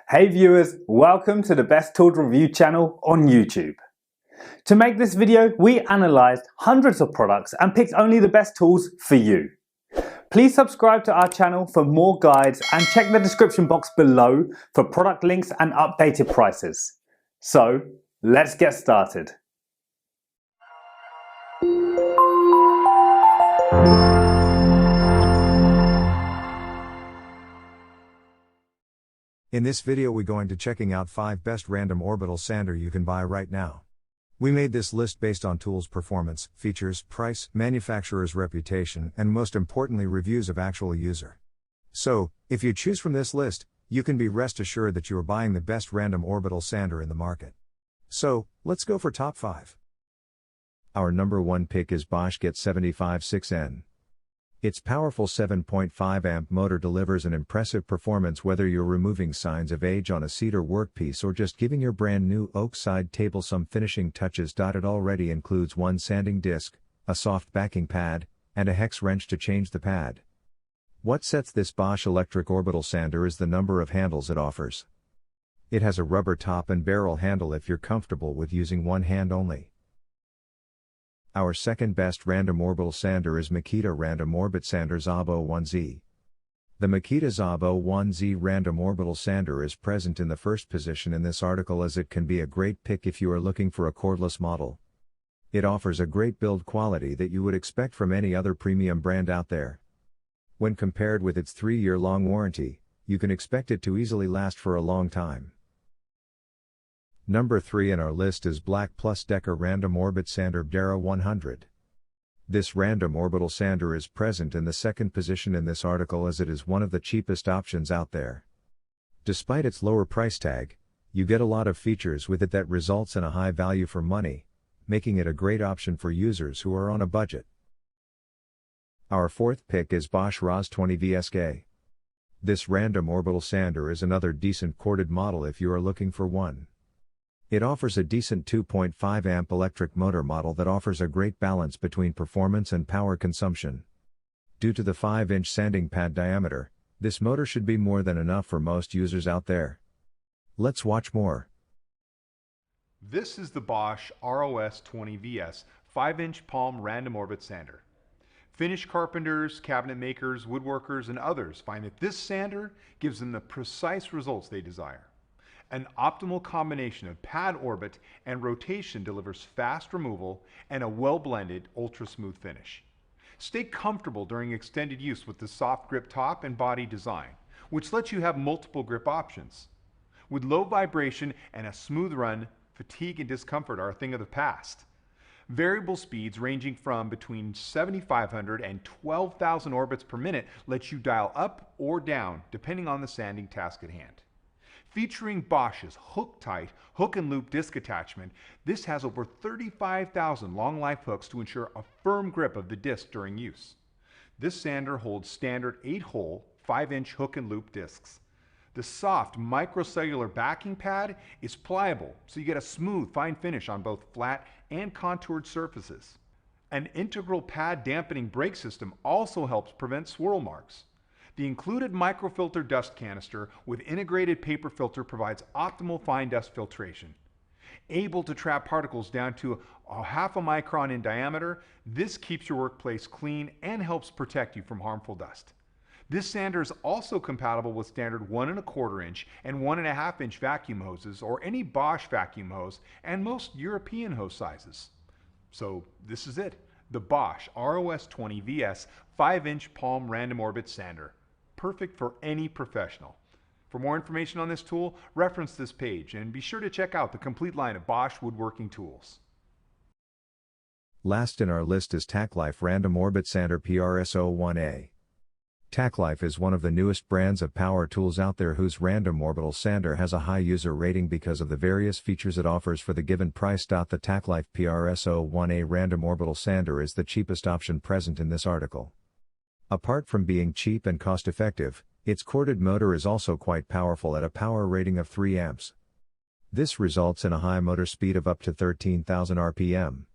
Hey viewers, welcome to the Best Tools Review channel on YouTube. To make this video, we analysed hundreds of products and picked only the best tools for you. Please subscribe to our channel for more guides and check the description box below for product links and updated prices. So, let's get started. In this video we're going to checking out 5 best random orbital sander you can buy right now. We made this list based on tools performance, features, price, manufacturer's reputation, and most importantly reviews of actual user. So, if you choose from this list, you can be rest assured that you are buying the best random orbital sander in the market. So, let's go for top 5. Our number 1 pick is Bosch GET75-6N. Its powerful 7.5 amp motor delivers an impressive performance whether you're removing signs of age on a cedar workpiece or just giving your brand new oak side table some finishing touches. It already includes one sanding disc, a soft backing pad, and a hex wrench to change the pad. What sets this Bosch electric orbital sander is the number of handles it offers. It has a rubber top and barrel handle if you're comfortable with using one hand only. Our second best random orbital sander is Makita Random Orbit Sander ZOB-01Z. The Makita ZOB-01Z Random Orbital Sander is present in the first position in this article as it can be a great pick if you are looking for a cordless model. It offers a great build quality that you would expect from any other premium brand out there. When compared with its 3-year-long warranty, you can expect it to easily last for a long time. Number 3 in our list is BLACK+DECKER Random Orbit Sander BDERA-100. This random orbital sander is present in the second position in this article as it is one of the cheapest options out there. Despite its lower price tag, you get a lot of features with it that results in a high value for money, making it a great option for users who are on a budget. Our fourth pick is Bosch ROS20V-SK. This random orbital sander is another decent corded model if you are looking for one. It offers a decent 2.5 amp electric motor model that offers a great balance between performance and power consumption. Due to the 5-inch sanding pad diameter, this motor should be more than enough for most users out there. Let's watch more. This is the Bosch ROS20VS 5-inch palm random orbit sander. Finish carpenters, cabinet makers, woodworkers, and others find that this sander gives them the precise results they desire. An optimal combination of pad orbit and rotation delivers fast removal and a well-blended, ultra-smooth finish. Stay comfortable during extended use with the soft grip top and body design, which lets you have multiple grip options. With low vibration and a smooth run, fatigue and discomfort are a thing of the past. Variable speeds ranging from between 7,500 and 12,000 orbits per minute lets you dial up or down depending on the sanding task at hand. Featuring Bosch's hook-tight hook and loop disc attachment, this has over 35,000 long life hooks to ensure a firm grip of the disc during use. This sander holds standard 8-hole, 5-inch hook and loop discs. The soft microcellular backing pad is pliable, so you get a smooth, fine finish on both flat and contoured surfaces. An integral pad dampening brake system also helps prevent swirl marks. The included microfilter dust canister with integrated paper filter provides optimal fine dust filtration. Able to trap particles down to a half a micron in diameter, this keeps your workplace clean and helps protect you from harmful dust. This sander is also compatible with standard 1¼ inch and 1½ inch vacuum hoses or any Bosch vacuum hose and most European hose sizes. So this is it, the Bosch ROS20VS 5-inch palm random orbit sander. Perfect for any professional. For more information on this tool, reference this page and be sure to check out the complete line of Bosch woodworking tools. Last in our list is TACKLIFE Random Orbit Sander PRS-01A. TACKLIFE is one of the newest brands of power tools out there whose random orbital sander has a high user rating because of the various features it offers for the given price. The TACKLIFE PRS-01A Random Orbital Sander is the cheapest option present in this article. Apart from being cheap and cost-effective, its corded motor is also quite powerful at a power rating of 3 amps. This results in a high motor speed of up to 13,000 RPM.